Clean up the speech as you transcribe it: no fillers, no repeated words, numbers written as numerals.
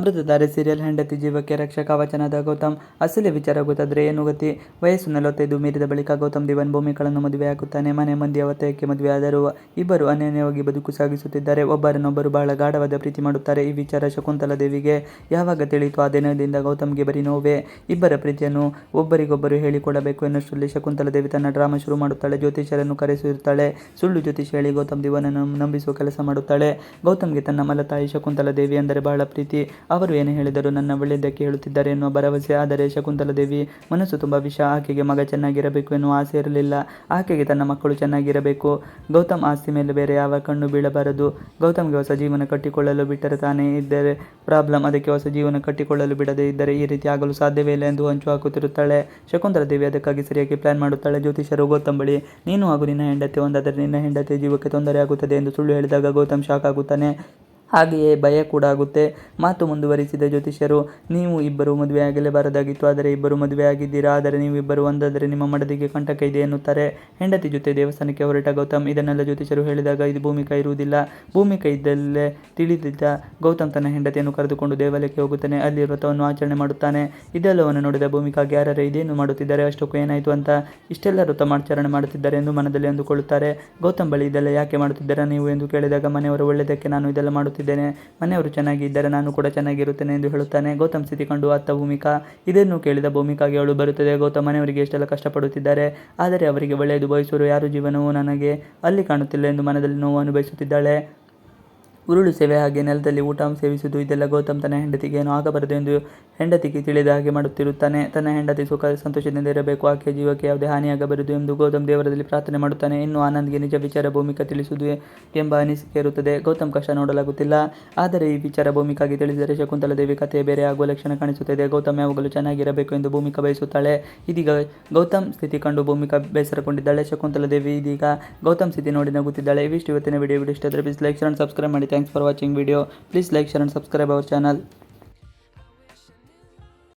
Amruthadhaare serial ಹೆಂಡತಿ ಜೀವಕ್ಕೆ ರಕ್ಷಾ ಕವಚನಾದ ಗೌತಮ್ ಅಸಲಿ ವಿಚಾರ ಗೊತ್ತಾದ್ರೆ ಏನು ಗತಿ. ವಯಸ್ಸು 45 ಮೀರಿದ ಬಳಿಕ ಗೌತಮ್ ದಿವಾನ್ ಭೂಮಿಕಳನ್ನು ಮದುವೆಯಾಗುತ್ತಾನೆ. ಮನೆ ಮಂದಿಯ ಒತ್ತಾಯಕ್ಕೆ ಮದುವೆಯಾದರೂ ಇಬ್ಬರು ಅನ್ಯೋನ್ಯವಾಗಿ ಬದುಕು ಸಾಗಿಸುತ್ತಿದ್ದಾರೆ. ಒಬ್ಬರನ್ನೊಬ್ಬರು ಬಹಳ ಗಾಢವಾದ ಪ್ರೀತಿ ಮಾಡುತ್ತಾರೆ. ಈ ವಿಚಾರ ಶಕುಂತಲಾ ದೇವಿಗೆ ಯಾವಾಗ ತಿಳಿಯಿತು ಆ ದಿನದಿಂದ ಗೌತಮ್ಗೆ ಬರೀ ನೋವೇ. ಇಬ್ಬರ ಪ್ರೀತಿಯನ್ನು ಒಬ್ಬರಿಗೊಬ್ಬರು ಹೇಳಿಕೊಡಬೇಕು ಎನ್ನುವಷ್ಟರಲ್ಲಿ ಶಕುಂತಲಾ ದೇವಿ ತನ್ನ ಡ್ರಾಮಾ ಶುರು ಮಾಡುತ್ತಾಳೆ. ಜ್ಯೋತಿಷರನ್ನು ಕರೆಸಿರುತ್ತಾಳೆ. ಸುಳ್ಳು ಜ್ಯೋತಿಷ ಹೇಳಿ ಗೌತಮ್ ದಿವಾನನ್ನು ನಂಬಿಸುವ ಕೆಲಸ ಮಾಡುತ್ತಾಳೆ. ಗೌತಮ್ಗೆ ತನ್ನ ಮಲತಾಯಿ ಶಕುಂತಲಾ ದೇವಿ ಅಂದರೆ ಬಹಳ ಪ್ರೀತಿ. ಅವರು ಏನು ಹೇಳಿದರೂ ನನ್ನ ಒಳ್ಳೆಯದಕ್ಕೆ ಹೇಳುತ್ತಿದ್ದಾರೆ ಎನ್ನುವ ಭರವಸೆ. ಆದರೆ ಶಕುಂತಲಾ ದೇವಿ ಮನಸ್ಸು ತುಂಬ ವಿಷ. ಆಕೆಗೆ ಮಗ ಚೆನ್ನಾಗಿರಬೇಕು ಎನ್ನುವ ಆಸೆ ಇರಲಿಲ್ಲ. ಆಕೆಗೆ ತನ್ನ ಮಕ್ಕಳು ಚೆನ್ನಾಗಿರಬೇಕು. ಗೌತಮ್ ಆಸ್ತಿ ಮೇಲೆ ಬೇರೆ ಯಾವ ಕಣ್ಣು ಬೀಳಬಾರದು. ಗೌತಮ್ಗೆ ಹೊಸ ಜೀವನ ಕಟ್ಟಿಕೊಳ್ಳಲು ಬಿಟ್ಟರೆ ತಾನೇ ಇದ್ದರೆ ಪ್ರಾಬ್ಲಮ್. ಅದಕ್ಕೆ ಹೊಸ ಜೀವನ ಕಟ್ಟಿಕೊಳ್ಳಲು ಬಿಡದೇ ಇದ್ದರೆ ಈ ರೀತಿ ಆಗಲು ಸಾಧ್ಯವೇ ಇಲ್ಲ ಎಂದು ಹೊಂಚು ಹಾಕುತ್ತಿರುತ್ತಾಳೆ. ಶಕುಂತಲಾ ದೇವಿ ಅದಕ್ಕಾಗಿ ಸರಿಯಾಗಿ ಪ್ಲಾನ್ ಮಾಡುತ್ತಾಳೆ. ಜ್ಯೋತಿಷರು ಗೌತಮ್ ಬಳಿ ನೀನು ಹಾಗೂ ನಿನ್ನ ಹೆಂಡತಿ ಒಂದಾದರೆ ನಿನ್ನ ಹೆಂಡತಿಯ ಜೀವಕ್ಕೆ ತೊಂದರೆ ಆಗುತ್ತದೆ ಎಂದು ಸುಳ್ಳು ಹೇಳಿದಾಗ ಗೌತಮ್ ಶಾಕ್ ಆಗುತ್ತಾನೆ. ಹಾಗೆಯೇ ಭಯ ಕೂಡ ಆಗುತ್ತೆ. ಮಾತು ಮುಂದುವರಿಸಿದ ಜ್ಯೋತಿಷ್ಯರು, ನೀವು ಇಬ್ಬರು ಮದುವೆಯಾಗಲೇಬಾರದಾಗಿತ್ತು. ಆದರೆ ಇಬ್ಬರು ಮದುವೆಯಾಗಿದ್ದೀರಾ. ಆದರೆ ನೀವಿಬ್ಬರು ಒಂದಾದರೆ ನಿಮ್ಮ ಮಡದಿಗೆ ಕಂಟಕ ಇದೆ ಎನ್ನುತ್ತಾರೆ. ಹೆಂಡತಿ ಜೊತೆ ದೇವಸ್ಥಾನಕ್ಕೆ ಹೊರಟ ಗೌತಮ್ ಇದನ್ನೆಲ್ಲ ಜ್ಯೋತಿಷರು ಹೇಳಿದಾಗ ಇದು ಭೂಮಿಕಾ ಇರುವುದಿಲ್ಲ. ಭೂಮಿಕಾ ಇದ್ದಲ್ಲೇ ತಿಳಿದಿದ್ದ ಗೌತಮ್ ತನ್ನ ಹೆಂಡತಿಯನ್ನು ಕರೆದುಕೊಂಡು ದೇವಾಲಯಕ್ಕೆ ಹೋಗುತ್ತಾನೆ. ಅಲ್ಲಿ ವ್ರತವನ್ನು ಆಚರಣೆ ಮಾಡುತ್ತಾನೆ. ಇದೆಲ್ಲವನ್ನು ನೋಡಿದ ಭೂಮಿಕಾಗೆ ಯಾರೇ ಇದೇನು ಮಾಡುತ್ತಿದ್ದಾರೆ, ಅಷ್ಟಕ್ಕೂ ಏನಾಯಿತು ಅಂತ ಇಷ್ಟೆಲ್ಲ ವ್ರತ ಆಚರಣೆ ಮಾಡುತ್ತಿದ್ದಾರೆ ಎಂದು ಮನದಲ್ಲಿ ಅಂದುಕೊಳ್ಳುತ್ತಾರೆ. ಗೌತಮ್ ಬಳಿ ಇದೆಲ್ಲ ಯಾಕೆ ಮಾಡುತ್ತಿದ್ದೀರಾ ನೀವು ಎಂದು ಕೇಳಿದಾಗ ಮನೆಯವರ ಒಳ್ಳೆಯದಕ್ಕೆ ನಾನು ಇದೆಲ್ಲ ಮಾಡುತ್ತಿದ್ದೇನೆ. ಮನೆಯವರು ಚೆನ್ನಾಗಿ ಇದ್ದರೆ ನಾನು ಕೂಡ ಚೆನ್ನಾಗಿರುತ್ತೇನೆ ಎಂದು ಹೇಳುತ್ತಾನೆ. ಗೌತಮ್ ಸ್ಥಿತಿ ಕಂಡು ಅತ್ತ ಭೂಮಿಕಾ. ಇದನ್ನು ಕೇಳಿದ ಭೂಮಿಕಾಗೆ ಅಳು ಬರುತ್ತದೆ. ಗೌತಮ್ ಮನೆಯವರಿಗೆ ಎಷ್ಟೆಲ್ಲ ಕಷ್ಟಪಡುತ್ತಿದ್ದಾರೆ. ಆದರೆ ಅವರಿಗೆ ಒಳ್ಳೆಯದು ಬಯಸುವರು ಯಾರು ಜೀವನವೂ ನನಗೆ ಅಲ್ಲಿ ಕಾಣುತ್ತಿಲ್ಲ ಎಂದು ಮನದಲ್ಲಿ ನೋವು ಅನುಭವಿಸುತ್ತಿದ್ದಾಳೆ. ಉರುಳು ಸೇವೆ ಹಾಗೆ ನೆಲದಲ್ಲಿ ಊಟ ಸೇವಿಸುವುದು ಇದೆಲ್ಲ ಗೌತಮ್ ತನ್ನ ಹೆಂಡತಿಗೆ ಏನೂ ಆಗಬಾರದು ಎಂದು ಹೆಂಡತಿಗೆ ತಿಳಿದ ಹಾಗೆ ಮಾಡುತ್ತಿರುತ್ತಾನೆ. ತನ್ನ ಹೆಂಡತಿ ಸುಖ ಸಂತೋಷದಿಂದ ಇರಬೇಕು, ಆಕೆಯ ಜೀವಕ್ಕೆ ಯಾವುದೇ ಹಾನಿಯಾಗಬಾರದು ಎಂದು ಗೌತಮ್ ದೇವರಲ್ಲಿ ಪ್ರಾರ್ಥನೆ ಮಾಡುತ್ತಾನೆ. ಇನ್ನು ಆನಂದ್ಗೆ ನಿಜ ವಿಚಾರ ಭೂಮಿಕಾ ತಿಳಿಸುವುದು ಎಂಬ ಅನಿಸಿಕೆ ಇರುತ್ತದೆ. ಗೌತಮ್ ಕಷ್ಟ ನೋಡಲಾಗುತ್ತಿಲ್ಲ. ಆದರೆ ಈ ವಿಚಾರ ಭೂಮಿಕಾಗೆ ತಿಳಿಸಿದರೆ ಶಕುಂತಲಾ ದೇವಿ ಕಥೆ ಬೇರೆ ಆಗುವ ಲಕ್ಷಣ ಕಾಣಿಸುತ್ತದೆ. ಗೌತಮ್ ಯಾವಾಗಲೂ ಚೆನ್ನಾಗಿರಬೇಕು ಎಂದು ಭೂಮಿಕಾ ಬಯಸುತ್ತಾಳೆ. ಇದೀಗ ಗೌತಮ್ ಸ್ಥಿತಿ ಕಂಡು ಭೂಮಿಕಾ ಬೇಸರಗೊಂಡಿದ್ದಾಳೆ. ಶಕುಂತಲಾ ದೇವಿ ಇದೀಗ ಗೌತಮ್ ಸ್ಥಿತಿ ನೋಡಿ ನಗುತ್ತಿದ್ದಾಳೆ. ಇವಿಷ್ಟು ಇವತ್ತಿನ ವಿಡಿಯೋ ಇಷ್ಟ ಆದರೆ please like, share and subscribe ಮಾಡಿ. Thanks for watching video. Please like, share and subscribe our channel.